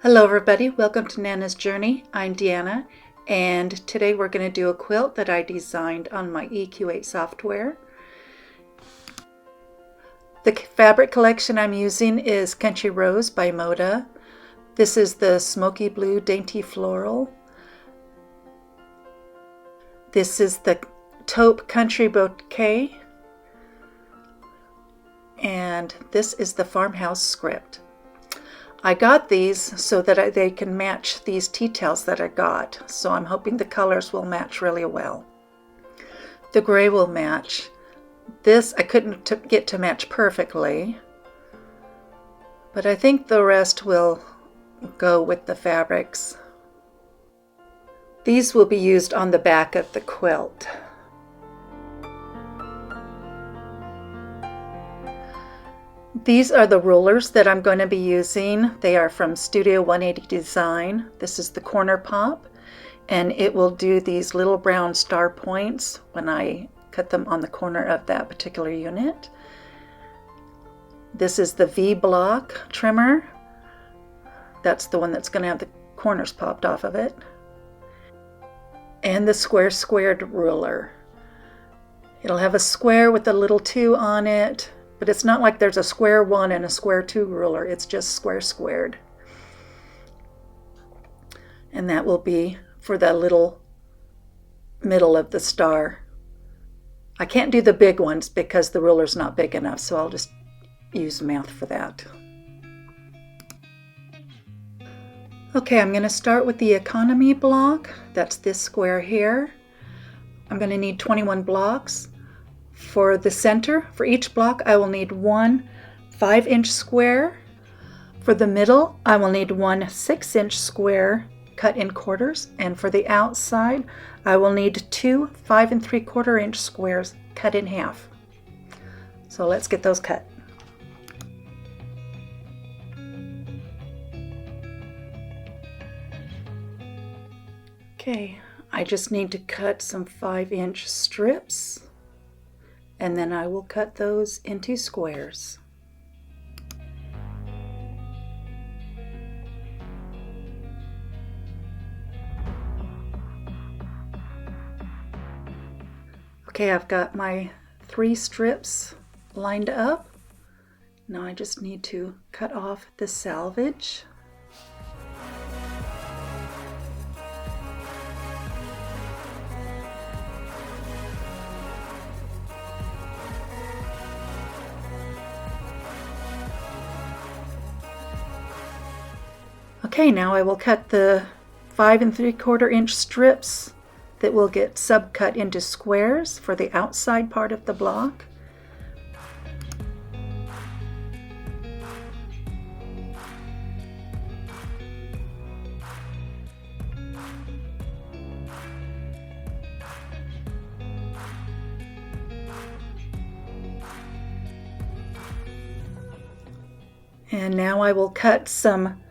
Hello everybody, welcome to Nana's Journey. I'm Deanna, and today we're going to do a quilt that I designed on my EQ8 software. The fabric collection I'm using is Country Rose by Moda. This is the Smoky Blue Dainty Floral. This is the Taupe Country Bouquet. And this is the Farmhouse Script. I got these so that they can match these tea towels that I got. So I'm hoping the colors will match really well. The gray will match. This I couldn't get to match perfectly, but I think the rest will go with the fabrics. These will be used on the back of the quilt. These are the rulers that I'm going to be using. They are from Studio 180 Design. This is the corner pop, and it will do these little brown star points when I cut them on the corner of that particular unit. This is the V block trimmer. That's the one that's going to have the corners popped off of it. And the squared ruler. It'll have a square with a little 2 on it. But it's not like there's a square 1 and a square 2 ruler. It's just squared. And that will be for the little middle of the star. I can't do the big ones because the ruler's not big enough, so I'll just use math for that. Okay, I'm going to start with the economy block. That's this square here. I'm going to need 21 blocks. For the center, for each block, I will need one 5-inch square. For the middle, I will need one 6-inch square cut in quarters. And for the outside, I will need two 5 3/4-inch squares cut in half. So let's get those cut. Okay, I just need to cut some 5-inch strips. And then I will cut those into squares. Okay, I've got my 3 strips lined up. Now I just need to cut off the selvage. Okay, now I will cut the 5 3/4-inch strips that will get subcut into squares for the outside part of the block. And now I will cut some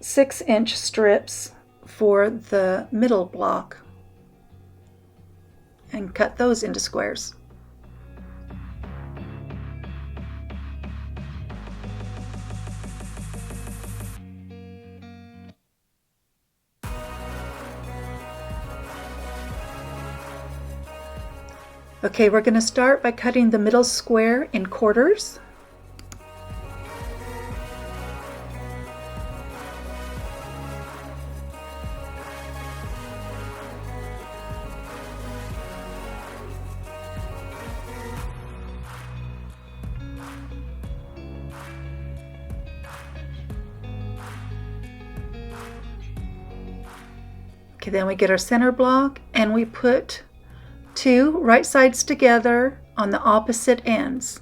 6-inch strips for the middle block and cut those into squares. Okay, we're going to start by cutting the middle square in quarters. Okay, then we get our center block and we put 2 right sides together on the opposite ends.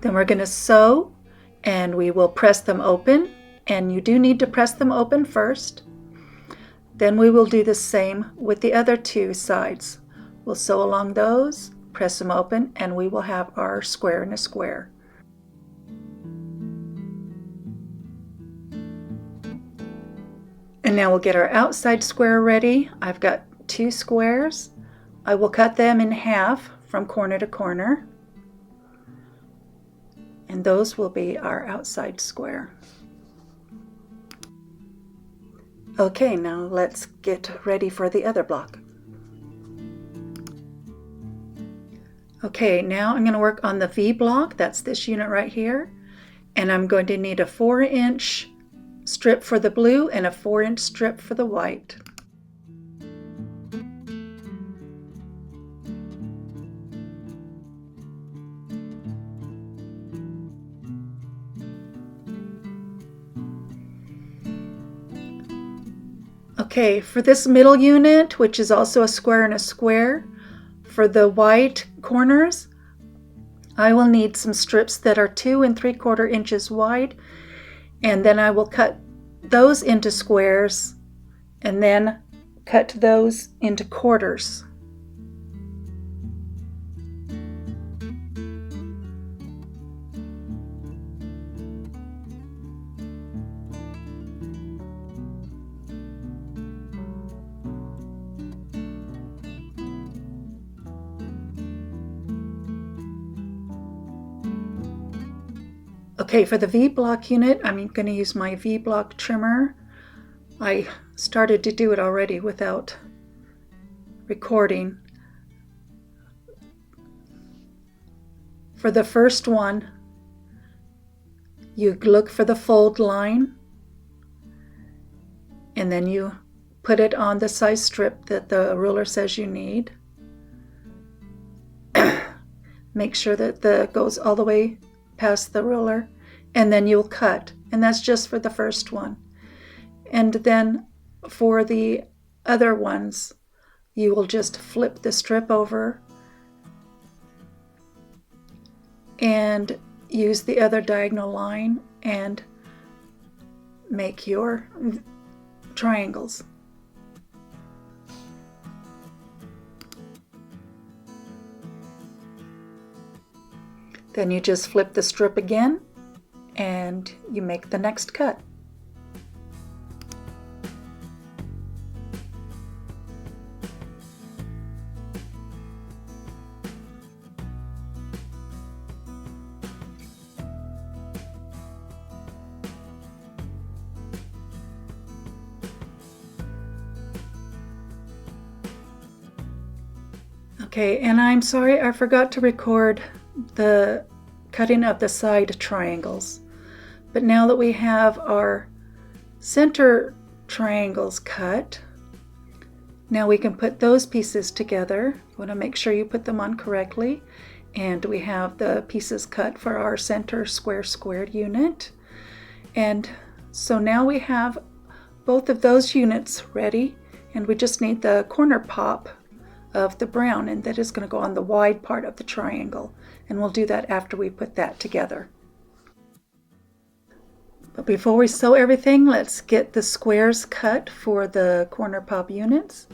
Then we're going to sew and we will press them open, and you do need to press them open first. Then we will do the same with the other 2 sides. We'll sew along those, press them open, and we will have our square in a square. And now we'll get our outside square ready. I've got 2 squares. I will cut them in half from corner to corner. And those will be our outside square. Okay, now let's get ready for the other block. Okay, now I'm going to work on the V block. That's this unit right here. And I'm going to need a 4-inch strip for the blue and a 4-inch strip for the white. Okay, for this middle unit, which is also a square and a square, for the white corners, I will need some strips that are 2 3/4 inches wide, and then I will cut those into squares and then cut those into quarters. Okay, for the V-block unit, I'm going to use my V-block trimmer. I started to do it already without recording. For the first one, you look for the fold line, and then you put it on the size strip that the ruler says you need. Make sure that it goes all the way past the ruler, and then you'll cut, and that's just for the first one. And then for the other ones, you will just flip the strip over and use the other diagonal line and make your triangles. Then you just flip the strip again and you make the next cut. Okay, and I'm sorry I forgot to record the cutting of the side triangles. But now that we have our center triangles cut, now we can put those pieces together. You want to make sure you put them on correctly. And we have the pieces cut for our center square squared unit. And so now we have both of those units ready, and we just need the corner pop of the brown, and that is going to go on the wide part of the triangle, and we'll do that after we put that together. But before we sew everything, let's get the squares cut for the corner pop units.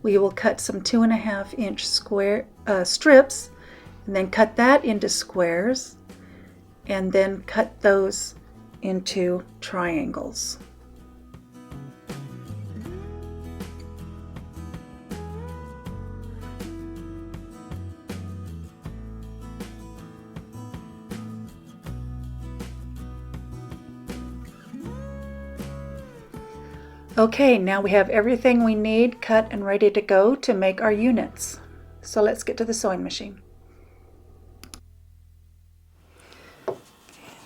We will cut some 2.5-inch square strips, and then cut that into squares, and then cut those into triangles. Okay, now we have everything we need cut and ready to go to make our units. So let's get to the sewing machine.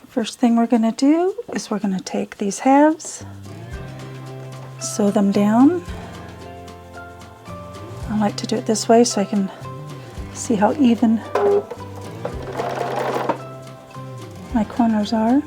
First thing we're going to do is we're going to take these halves, sew them down. I like to do it this way so I can see how even my corners are.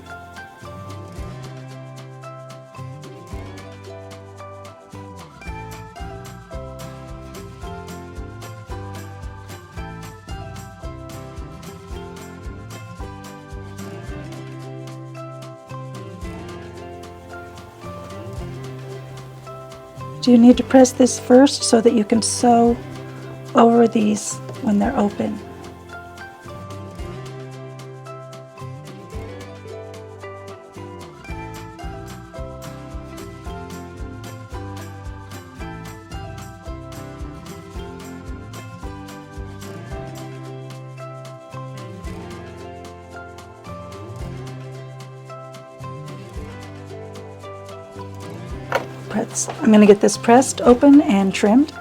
Do you need to press this first so that you can sew over these when they're open? I'm going to get this pressed open and trimmed.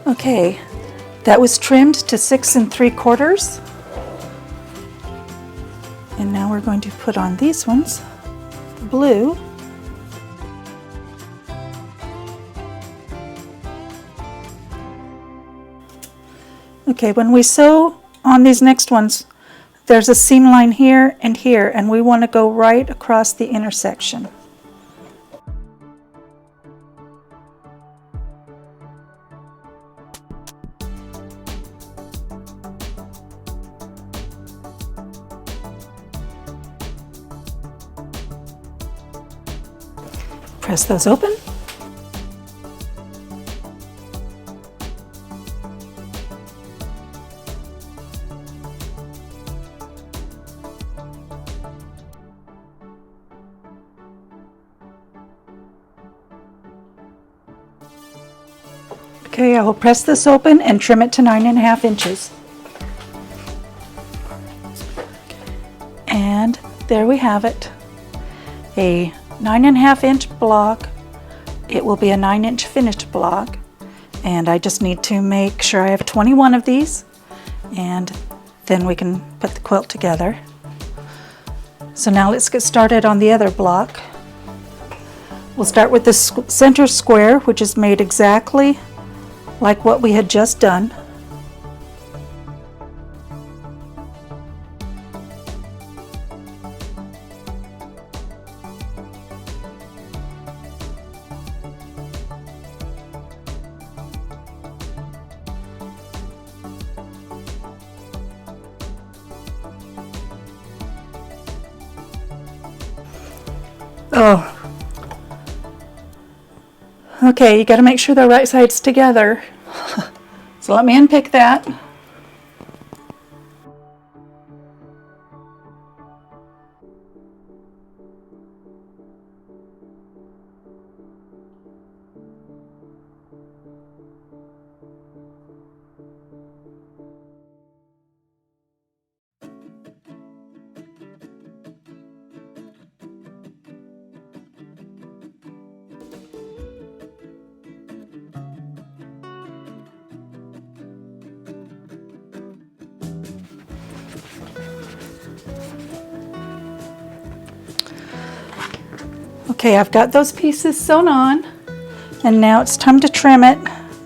Okay, that was trimmed to 6 3/4. And now we're going to put on these ones, blue. Okay, when we sew on these next ones, there's a seam line here, and we want to go right across the intersection. Press those open. Okay, I will press this open and trim it to 9.5 inches. And there we have it. A 9.5 inch block. It will be a 9-inch finished block. And I just need to make sure I have 21 of these, and then we can put the quilt together. So now let's get started on the other block. We'll start with the center square, which is made exactly like what we had just done. Oh. Okay, you got to make sure the right side's together. So let me unpick that. Okay, I've got those pieces sewn on, and now it's time to trim it.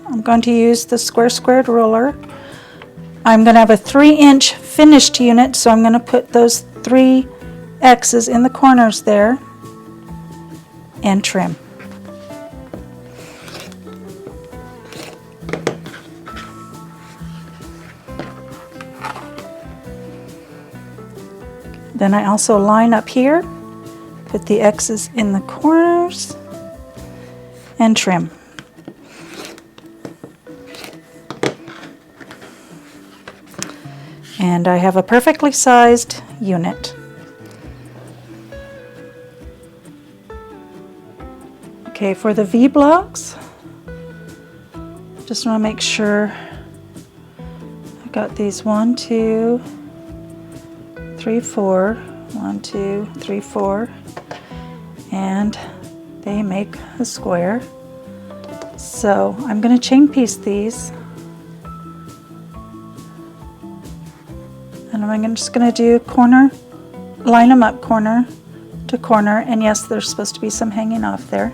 I'm going to use the squared ruler. I'm going to have a 3-inch finished unit, so I'm going to put those 3 X's in the corners there and trim. Then I also line up here, put the X's in the corners, and trim. And I have a perfectly sized unit. Okay, for the V blocks, just want to make sure I got these 1, 2, 3, 4, 1, 2, 3, 4, and they make a square. So I'm going to chain piece these, and I'm just going to do corner, line them up corner to corner, and yes, there's supposed to be some hanging off there.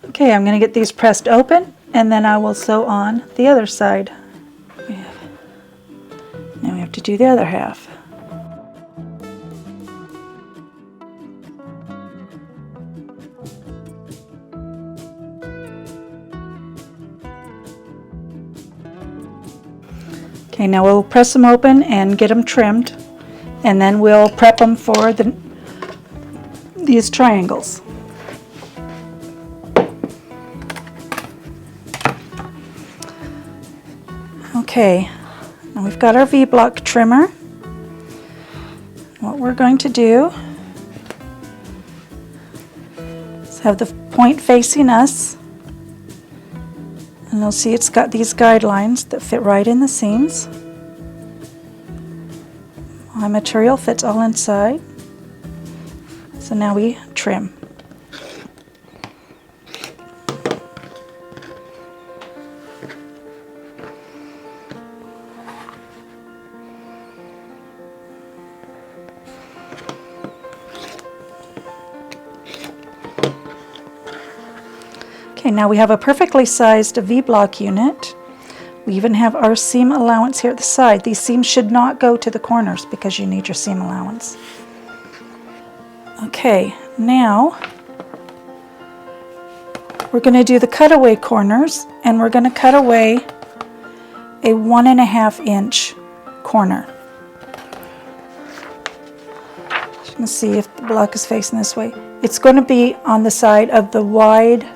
Okay, I'm going to get these pressed open, and then I will sew on the other side. Now we have to do the other half. Okay, now we'll press them open and get them trimmed, and then we'll prep them for these triangles. Okay, now we've got our V-block trimmer. What we're going to do is have the point facing us, you'll see it's got these guidelines that fit right in the seams. My material fits all inside. So now we trim. Okay, now we have a perfectly sized V-block unit. We even have our seam allowance here at the side. These seams should not go to the corners because you need your seam allowance. Okay, now we're going to do the cutaway corners, and we're going to cut away a 1.5 inch corner. You can see if the block is facing this way. It's going to be on the side of the wide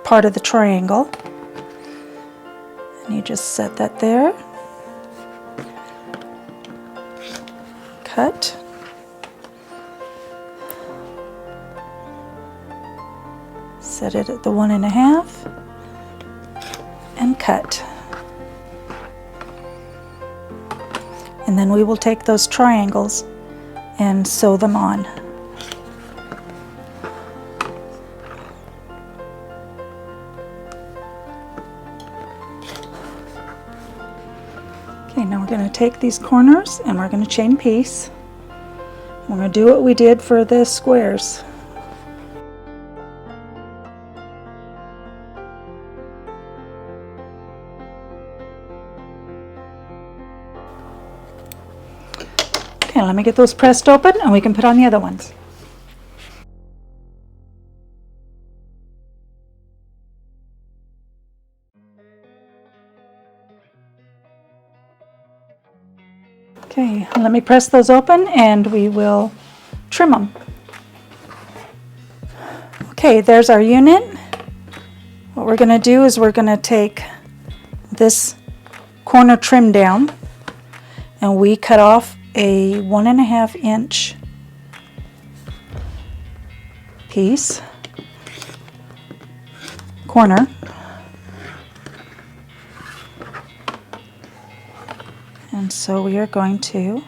part of the triangle, and you just set that there, cut, set it at the 1.5 and cut, and then we will take those triangles and sew them on. Okay, now we're going to take these corners and we're going to chain piece. We're going to do what we did for the squares. Okay, let me get those pressed open and we can put on the other ones. Okay, let me press those open and we will trim them. Okay, there's our unit. What we're going to do is we're going to take this corner trim down and we cut off a 1.5 inch piece, corner. And so we are going to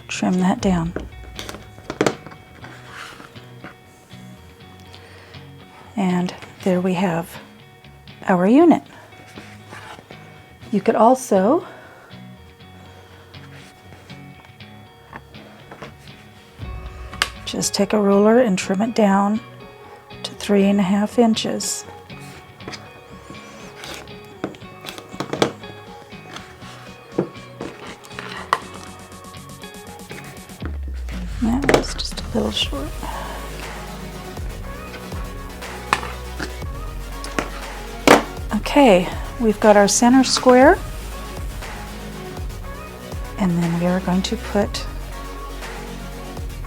trim that down. And there we have our unit. You could also just take a ruler and trim it down to 3.5 inches. That was just a little short. Okay, we've got our center square, and then we are going to put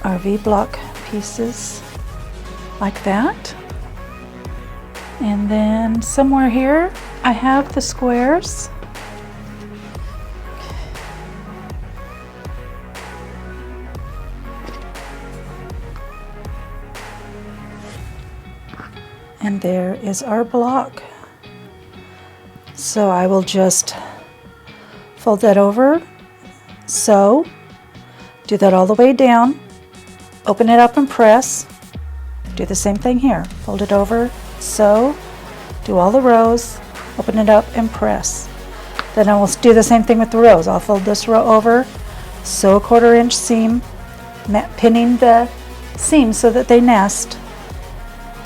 our V-block pieces like that. And then somewhere here I have the squares. And there is our block. So I will just fold that over, sew, do that all the way down, open it up and press, do the same thing here, fold it over, sew, do all the rows, open it up and press. Then I will do the same thing with the rows. I'll fold this row over, sew a 1/4 inch seam, pinning the seams so that they nest,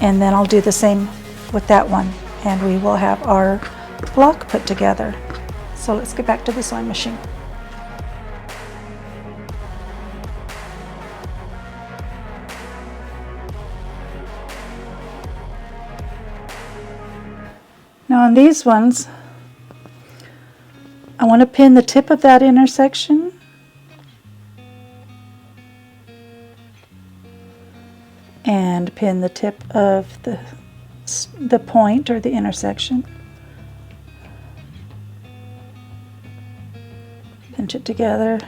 and then I'll do the same with that one, and we will have our block put together. So let's get back to the sewing machine. Now on these ones, I want to pin the tip of that intersection and pin the tip of the point or the intersection. Pinch it together.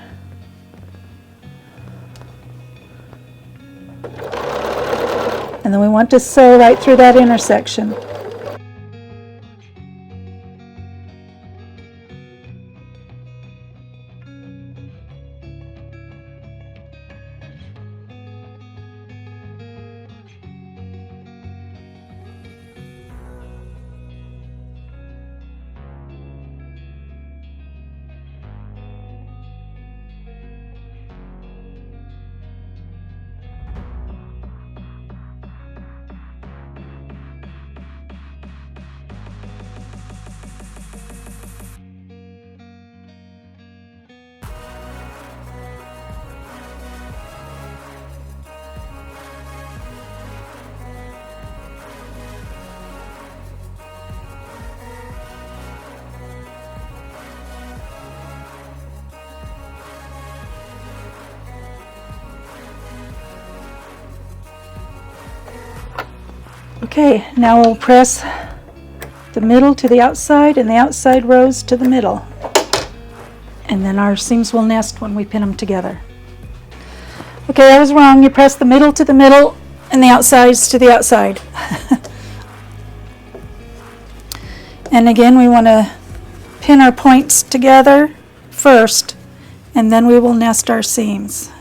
And then we want to sew right through that intersection. Okay, now we'll press the middle to the outside and the outside rows to the middle. And then our seams will nest when we pin them together. Okay, I was wrong. You press the middle to the middle and the outsides to the outside. And again, we want to pin our points together first, and then we will nest our seams.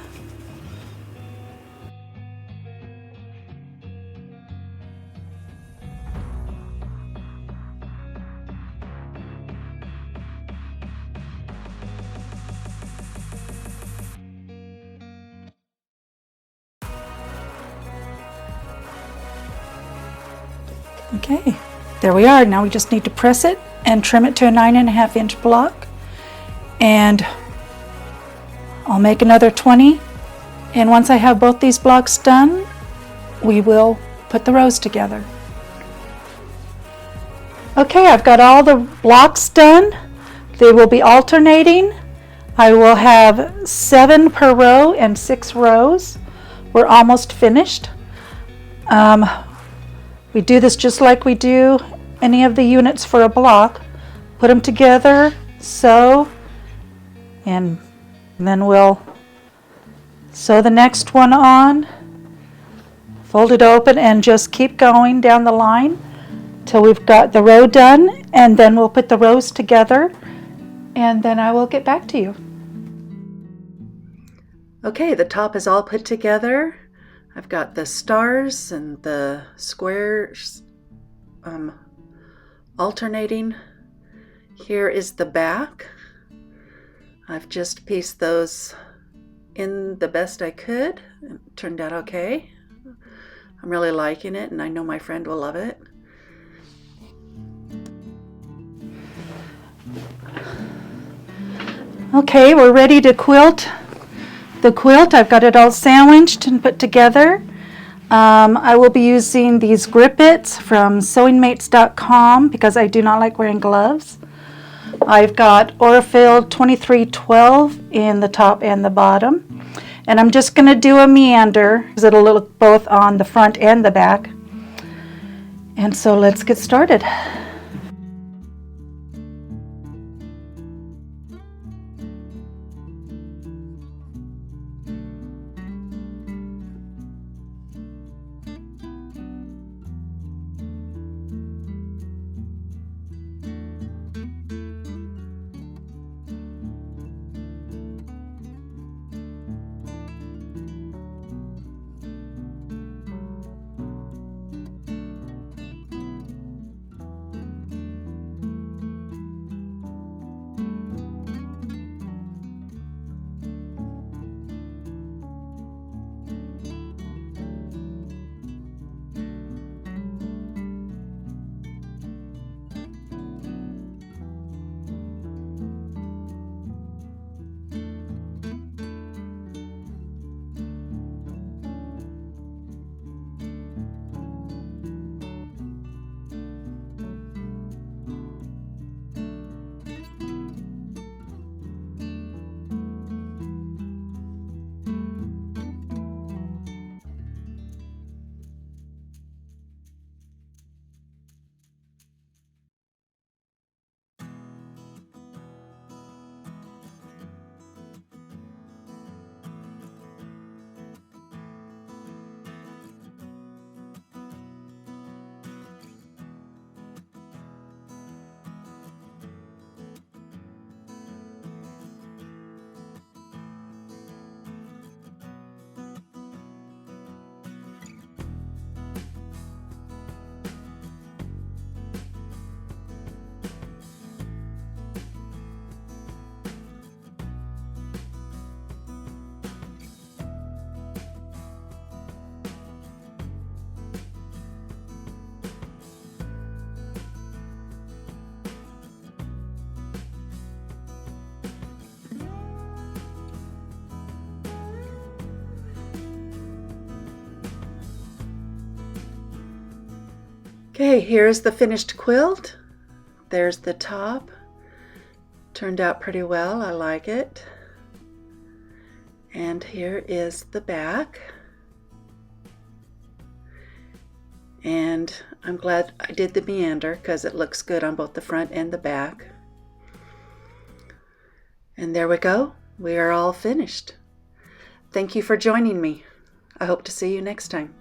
Okay, there we are. Now we just need to press it and trim it to a 9.5 inch block. And I'll make another 20. And once I have both these blocks done, we will put the rows together. Okay, I've got all the blocks done. They will be alternating. I will have 7 per row and 6 rows. We're almost finished. We do this just like we do any of the units for a block. Put them together, sew, and then we'll sew the next one on, fold it open, and just keep going down the line till we've got the row done, and then we'll put the rows together, and then I will get back to you. Okay, the top is all put together. I've got the stars and the squares alternating. Here is the back. I've just pieced those in the best I could. It turned out okay. I'm really liking it, and I know my friend will love it. Okay, we're ready to quilt the quilt. I've got it all sandwiched and put together. I will be using these grip bits from sewingmates.com because I do not like wearing gloves. I've got Orifil 2312 in the top and the bottom. And I'm just going to do a meander because it'll look both on the front and the back. And so let's get started. Okay, here's the finished quilt. There's the top. Turned out pretty well, I like it. And here is the back. And I'm glad I did the meander because it looks good on both the front and the back. And there we go. We are all finished. Thank you for joining me. I hope to see you next time.